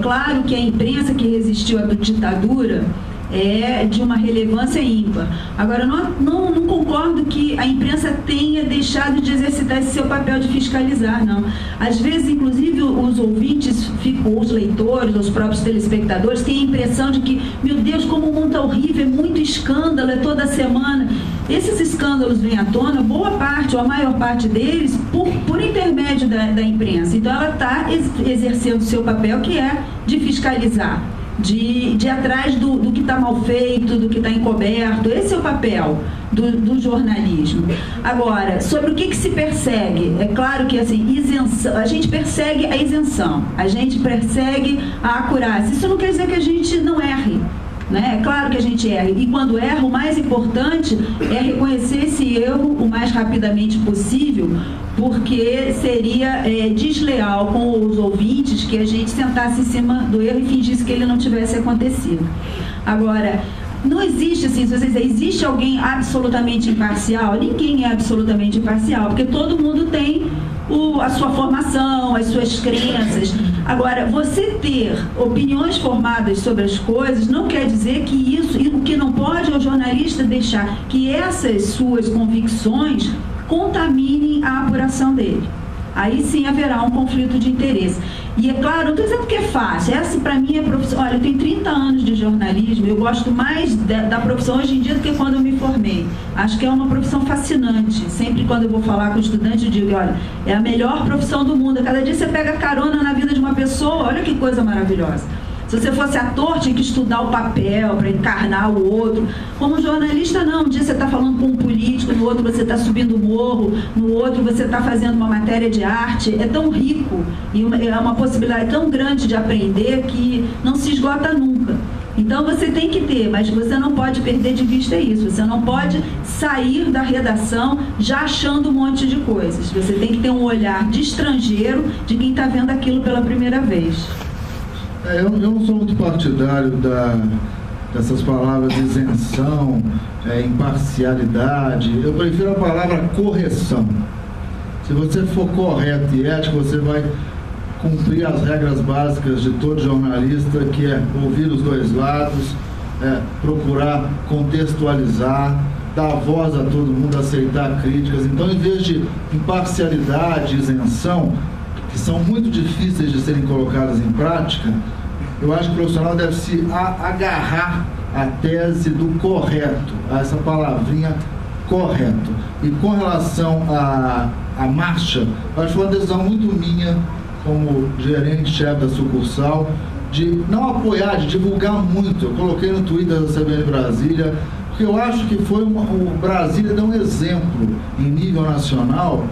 claro que a imprensa que resistiu à ditadura é de uma relevância ímpar. Agora, não concordo que a imprensa tenha deixado de exercitar esse seu papel de fiscalizar, não. Às vezes, inclusive, os ouvintes, os leitores, os próprios telespectadores, têm a impressão de que, meu Deus, como o mundo está horrível, é muito escândalo, é toda semana. Esses escândalos vêm à tona, boa parte, ou a maior parte deles, por intermédio da imprensa. Então, ela está exercendo o seu papel, que é de fiscalizar. De ir atrás do que está mal feito, do que está encoberto. Esse é o papel do jornalismo. Agora, sobre o que se persegue? É claro que assim, isenção, a gente persegue a isenção, a gente persegue a acurácia. Isso não quer dizer que a gente não erre, né? É claro que a gente erra, e quando erra, o mais importante é reconhecer esse erro o mais rapidamente possível, porque seria desleal com os ouvintes que a gente sentasse em cima do erro e fingisse que ele não tivesse acontecido. Agora, não existe assim, se vocês dizem, existe alguém absolutamente imparcial? Ninguém é absolutamente imparcial, porque todo mundo tem a sua formação, as suas crenças. Agora, você ter opiniões formadas sobre as coisas não quer dizer que isso, e o que não pode é o jornalista deixar que essas suas convicções contaminem a apuração dele. Aí sim haverá um conflito de interesse. E é claro, não estou dizendo que é fácil, essa para mim é profissão. Olha, eu tenho 30 anos de jornalismo, eu gosto mais da profissão hoje em dia do que quando eu me formei. Acho que é uma profissão fascinante. Sempre quando eu vou falar com o estudante, eu digo, olha, é a melhor profissão do mundo. Cada dia você pega carona na vida de uma pessoa, olha que coisa maravilhosa. Se você fosse ator, tinha que estudar o papel para encarnar o outro. Como jornalista, não. Um dia você está falando com um político, no outro você está subindo o morro, no outro você está fazendo uma matéria de arte. É tão rico e é uma possibilidade tão grande de aprender que não se esgota nunca. Então você tem que ter, mas você não pode perder de vista isso. Você não pode sair da redação já achando um monte de coisas. Você tem que ter um olhar de estrangeiro de quem está vendo aquilo pela primeira vez. Eu não sou muito partidário dessas palavras isenção, imparcialidade. Eu prefiro a palavra correção. Se você for correto e ético, você vai cumprir as regras básicas de todo jornalista, que é ouvir os dois lados, procurar contextualizar, dar voz a todo mundo, aceitar críticas. Então, em vez de imparcialidade, isenção, que são muito difíceis de serem colocadas em prática, eu acho que o profissional deve se agarrar à tese do correto, a essa palavrinha correto. E com relação à marcha, eu acho uma decisão muito minha, como gerente-chefe da sucursal, de não apoiar, de divulgar muito. Eu coloquei no Twitter da CBN Brasília, porque eu acho que o Brasília deu um exemplo em nível nacional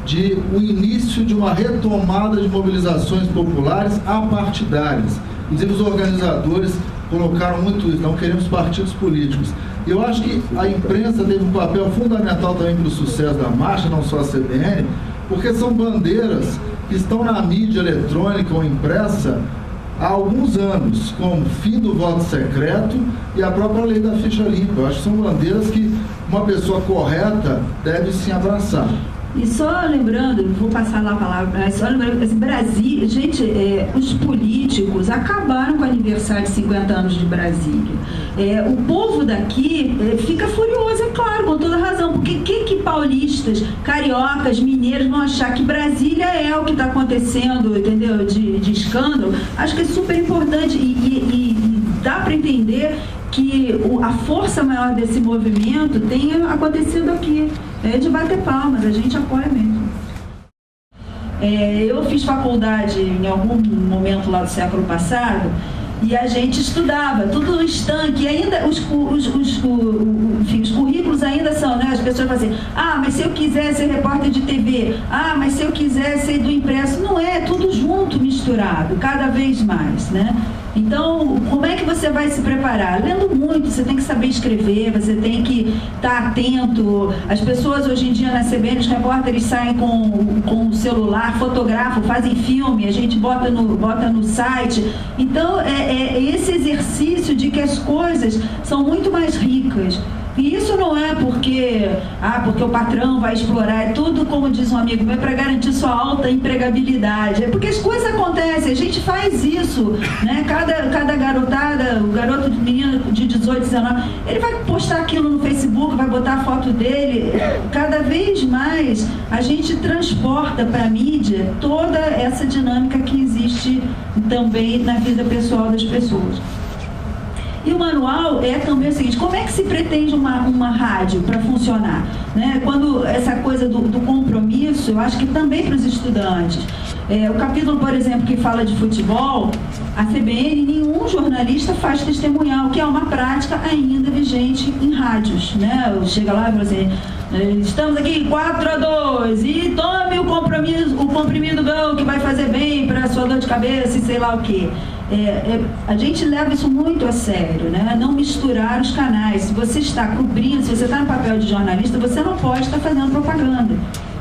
de o início de uma retomada de mobilizações populares apartidárias. Inclusive os organizadores colocaram muito isso, não queremos partidos políticos. E eu acho que a imprensa teve um papel fundamental também para o sucesso da marcha, não só a CBN, porque são bandeiras que estão na mídia eletrônica ou impressa há alguns anos, como o fim do voto secreto e a própria lei da ficha limpa. Eu acho que são bandeiras que uma pessoa correta deve sim abraçar. E só lembrando, vou passar lá a palavra, mas só lembrando, assim, Brasília, gente, os políticos acabaram com o aniversário de 50 anos de Brasília. O povo daqui fica furioso, é claro, com toda razão, porque que paulistas, cariocas, mineiros vão achar que Brasília é o que está acontecendo, entendeu, de escândalo? Acho que é super importante e dá para entender que a força maior desse movimento tenha acontecido aqui. É de bater palmas, a gente apoia mesmo. Eu fiz faculdade em algum momento lá do século passado e a gente estudava, tudo estanque, e ainda os currículos ainda são, né? As pessoas falam assim, mas se eu quiser ser repórter de TV, mas se eu quiser ser do impresso, não é, tudo junto, misturado, cada vez mais, né? Então, como é que você vai se preparar? Lendo muito, você tem que saber escrever, você tem que estar atento. As pessoas hoje em dia na CBN, os repórteres saem com o celular, fotografam, fazem filme, a gente bota no site. Então, esse exercício de que as coisas são muito mais ricas. E isso não é porque o patrão vai explorar, é tudo, como diz um amigo meu, para garantir sua alta empregabilidade. É porque as coisas acontecem, a gente faz isso, né? Cada garotada, o garoto, menino de 18, 19, ele vai postar aquilo no Facebook, vai botar a foto dele. Cada vez mais a gente transporta para a mídia toda essa dinâmica que existe também na vida pessoal das pessoas. E o manual é também o seguinte: como é que se pretende uma rádio para funcionar? Né? Quando essa coisa do compromisso, eu acho que também para os estudantes. O capítulo, por exemplo, que fala de futebol, a CBN, nenhum jornalista faz testemunhal, que é uma prática ainda vigente em rádios. Né? Chega lá e fala assim: estamos aqui 4-2 e tome o comprimido Gão, que vai fazer bem para a sua dor de cabeça e sei lá o quê. A gente leva isso muito a sério, né? Não misturar os canais. Se você está cobrindo, se você está no papel de jornalista, você não pode estar fazendo propaganda,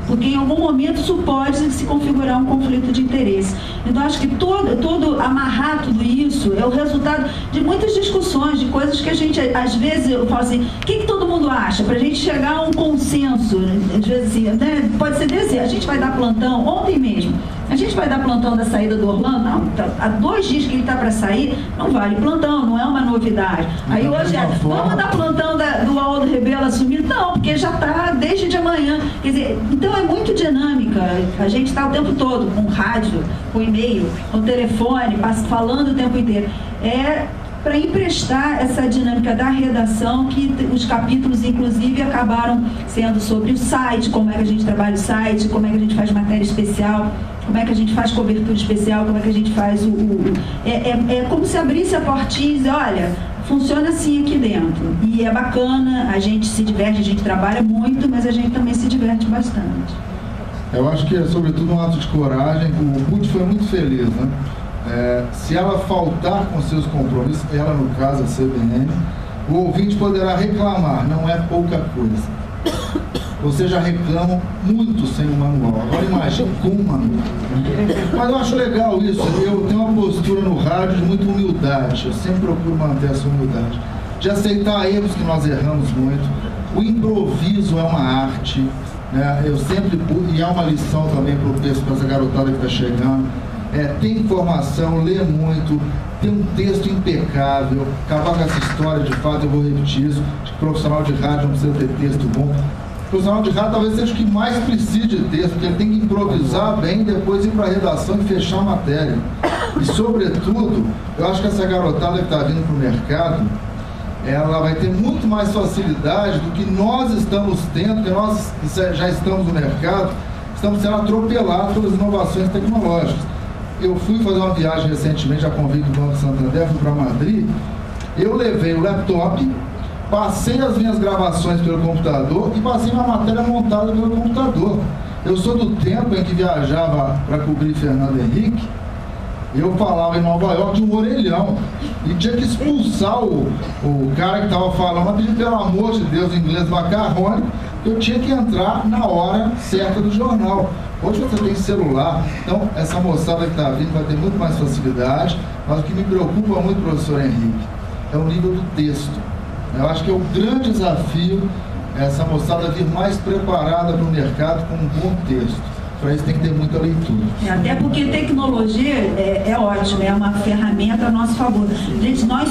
porque em algum momento isso pode se configurar um conflito de interesse. Então, acho que todo amarrar tudo isso é o resultado de muitas discussões, de coisas que a gente, às vezes, eu falo assim: o que todo mundo acha? Para a gente chegar a um consenso, às vezes assim, né? Pode ser desse, a gente vai dar plantão, ontem mesmo, a gente vai dar plantão da saída do Orlando? Não, há 2 dias que ele está para sair, não vale plantão, não é uma novidade. Aí hoje vamos dar plantão do Aldo Rebelo assumir? Não, porque já está desde de amanhã. Quer dizer, então é muito dinâmica, a gente está o tempo todo com rádio, com e-mail, com telefone, falando o tempo inteiro. Para emprestar essa dinâmica da redação, que os capítulos, inclusive, acabaram sendo sobre o site, como é que a gente trabalha o site, como é que a gente faz matéria especial, como é que a gente faz cobertura especial, como é que a gente faz é como se abrisse a portinha e dizer: olha, funciona assim aqui dentro. E é bacana, a gente se diverte, a gente trabalha muito, mas a gente também se diverte bastante. Eu acho que é, sobretudo, um ato de coragem. O Ruth foi muito feliz, né? Se ela faltar com seus compromissos, ela, no caso, a CBN, o ouvinte poderá reclamar, não é pouca coisa. Vocês já reclamam muito sem o manual. Agora imagine com o manual. Mas eu acho legal isso. Eu tenho uma postura no rádio de muita humildade. Eu sempre procuro manter essa humildade. De aceitar erros que nós erramos muito. O improviso é uma arte. Né? Eu sempre... E é uma lição também para essa garotada que está chegando. Tem informação, lê muito, tem um texto impecável. Acabar com essa história, de fato, eu vou repetir isso, de que profissional de rádio não precisa ter texto bom. O profissional de rádio talvez seja o que mais precise de texto, porque ele tem que improvisar bem, depois ir para a redação e fechar a matéria. E, sobretudo, eu acho que essa garotada que está vindo para o mercado, ela vai ter muito mais facilidade do que nós estamos tendo, porque nós já estamos no mercado, estamos sendo atropelados pelas inovações tecnológicas. Eu fui fazer uma viagem recentemente a convite do Banco Santander, fui para Madrid. Eu levei o laptop, passei as minhas gravações pelo computador e passei uma matéria montada pelo computador. Eu sou do tempo em que viajava para cobrir Fernando Henrique. Eu falava em Nova York de um orelhão e tinha que expulsar o cara que estava falando, pedir pelo amor de Deus, em inglês macarrônico, que eu tinha que entrar na hora certa do jornal. Hoje você tem celular, então essa moçada que está vindo vai ter muito mais facilidade, mas o que me preocupa muito, professor Henrique, é o nível do texto. Eu acho que é o grande desafio essa moçada vir mais preparada para o mercado com um bom texto. Para isso tem que ter muita leitura. Até porque tecnologia é ótimo, é uma ferramenta a nosso favor. Gente, eu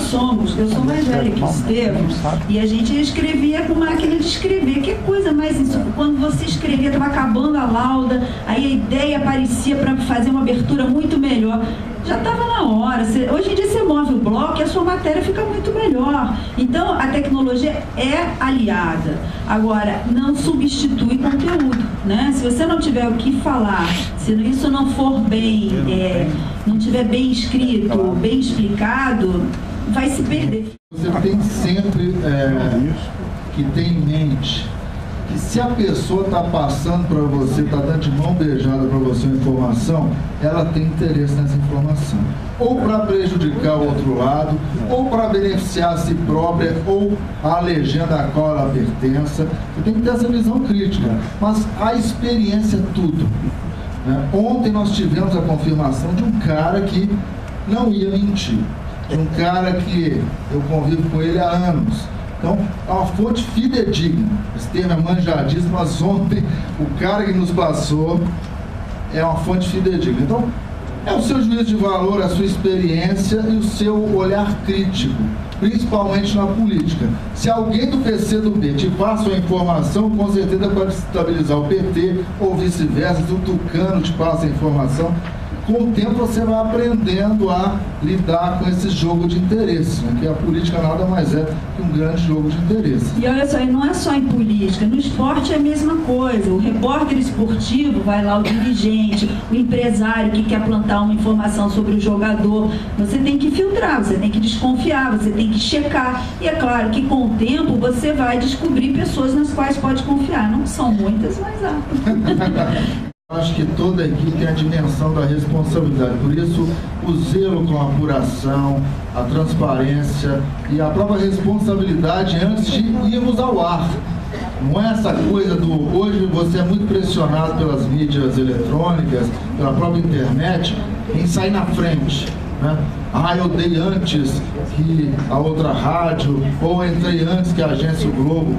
sou mais velha que o Estevam, e a gente escrevia com máquina de escrever. Que coisa mais isso? Quando você escrevia, estava acabando a lauda, aí a ideia aparecia para fazer uma abertura muito melhor. Já estava na hora. Hoje em dia você move o bloco e a sua matéria fica muito melhor. Então, a tecnologia é aliada. Agora, não substitui conteúdo, né? Se você não tiver o que falar, se isso não for bem, não tiver bem escrito, bem explicado, vai se perder. Você tem sempre que ter em mente que se a pessoa está passando para você, está dando de mão beijada para você uma informação, ela tem interesse nessa informação. Ou para prejudicar o outro lado, ou para beneficiar a si própria, ou a legenda a qual ela pertença. Você tem que ter essa visão crítica. Mas a experiência é tudo. Né? Ontem nós tivemos a confirmação de um cara que não ia mentir. De um cara que eu convivo com ele há anos. Então, é uma fonte fidedigna. Esse termo é manjadíssimo, mas ontem o cara que nos passou é uma fonte fidedigna. Então, é o seu juízo de valor, a sua experiência e o seu olhar crítico, principalmente na política. Se alguém do PC do B te passa uma informação, com certeza pode estabilizar o PT, ou vice-versa. Se o Tucano te passa a informação, com o tempo você vai aprendendo a lidar com esse jogo de interesses, né? Que a política nada mais é que um grande jogo de interesses. E olha só, não é só em política, no esporte é a mesma coisa. O repórter esportivo vai lá, o dirigente, o empresário que quer plantar uma informação sobre o jogador. Você tem que filtrar, você tem que desconfiar, você tem que checar. E é claro que com o tempo você vai descobrir pessoas nas quais pode confiar. Não são muitas, mas há. Acho que toda equipe tem a dimensão da responsabilidade, por isso o zelo com a apuração, a transparência e a própria responsabilidade antes de irmos ao ar. Não é essa coisa do hoje você é muito pressionado pelas mídias eletrônicas, pela própria internet, em sair na frente, né? Eu dei antes que a outra rádio, ou entrei antes que a agência Globo.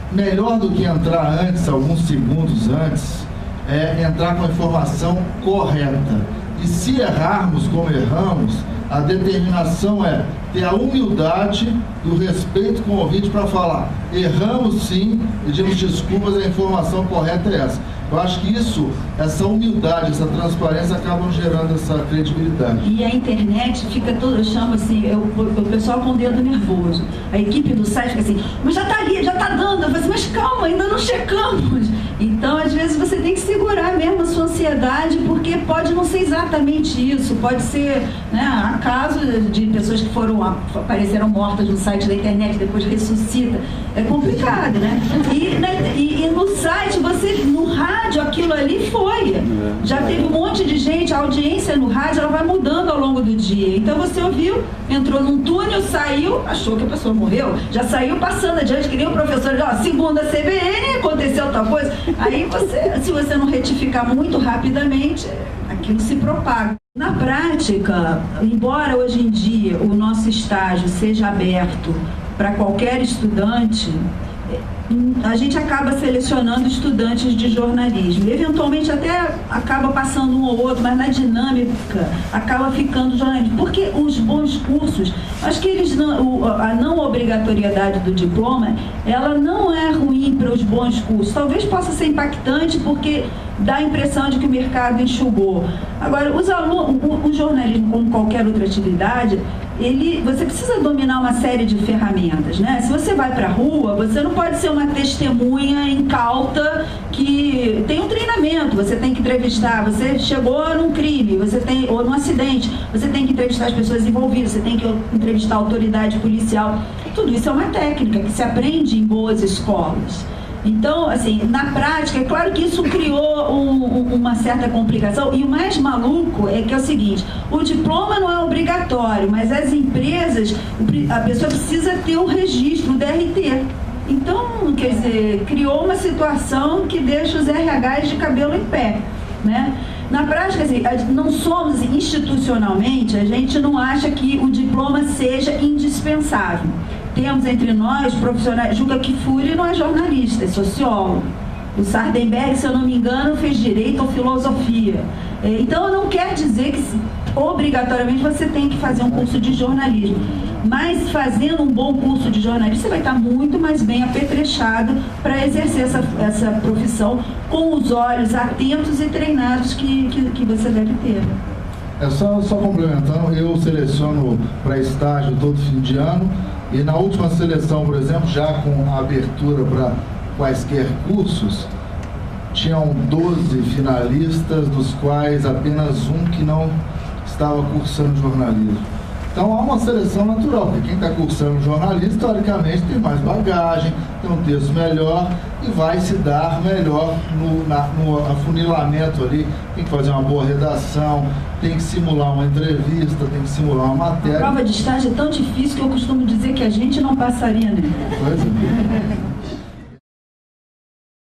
Melhor do que entrar antes, alguns segundos antes, é entrar com a informação correta. E se errarmos como erramos, a determinação é ter a humildade e o respeito com o ouvinte para falar: erramos sim, pedimos desculpas, a informação correta é essa. Eu acho que isso, essa humildade, essa transparência acabam gerando essa credibilidade. E a internet fica toda, eu chamo assim, o pessoal com o dedo nervoso. A equipe do site fica assim, mas já está ali, já está dando. Eu falo assim, mas calma, ainda não checamos. Então, às vezes, você tem que segurar mesmo a sua ansiedade, porque pode não ser exatamente isso. Pode ser, né, há casos de pessoas que apareceram mortas no site da internet e depois ressuscita. É complicado, né? E no site, no rádio, aquilo ali foi. Já teve um monte de gente, a audiência no rádio, ela vai mudando ao longo do dia. Então você ouviu, entrou num túnel, saiu, achou que a pessoa morreu, já saiu passando adiante, que nem o professor, segundo a CBN, aconteceu tal coisa. Aí se você não retificar muito rapidamente, aquilo se propaga. Na prática, embora hoje em dia o nosso estágio seja aberto para qualquer estudante, a gente acaba selecionando estudantes de jornalismo. Eventualmente até acaba passando um ou outro, mas na dinâmica acaba ficando jornalismo. Porque os bons cursos, acho que a não obrigatoriedade do diploma, ela não é ruim para os bons cursos. Talvez possa ser impactante porque dá a impressão de que o mercado enxugou. Agora, o jornalismo, como qualquer outra atividade, você precisa dominar uma série de ferramentas, né? Se você vai para a rua, você não pode ser uma testemunha incauta que tem um treinamento, você tem que entrevistar, você chegou num crime, ou num acidente, você tem que entrevistar as pessoas envolvidas, você tem que entrevistar a autoridade policial. Tudo isso é uma técnica que se aprende em boas escolas. Então, assim, na prática, é claro que isso criou uma certa complicação, e o mais maluco é que é o seguinte: o diploma não é obrigatório, mas as empresas, a pessoa precisa ter o registro, o DRT. Então, quer dizer, criou uma situação que deixa os RHs de cabelo em pé, né? Na prática, assim, não somos institucionalmente, a gente não acha que o diploma seja indispensável. Temos entre nós profissionais. Juca Kfouri não é jornalista, é sociólogo. O Sardenberg, se eu não me engano, fez direito ou filosofia. Então, não quer dizer que obrigatoriamente você tem que fazer um curso de jornalismo. Mas fazendo um bom curso de jornalismo, você vai estar muito mais bem apetrechado para exercer essa profissão com os olhos atentos e treinados que você deve ter. Só complementando, eu seleciono para estágio todo fim de ano, e na última seleção, por exemplo, já com a abertura para quaisquer cursos, tinham 12 finalistas, dos quais apenas um que não estava cursando jornalismo. Então há uma seleção natural, porque quem está cursando jornalismo, teoricamente, tem mais bagagem, tem um texto melhor e vai se dar melhor no afunilamento ali. Tem que fazer uma boa redação, tem que simular uma entrevista, tem que simular uma matéria. A prova de estágio é tão difícil que eu costumo dizer que a gente não passaria nele. Pois é.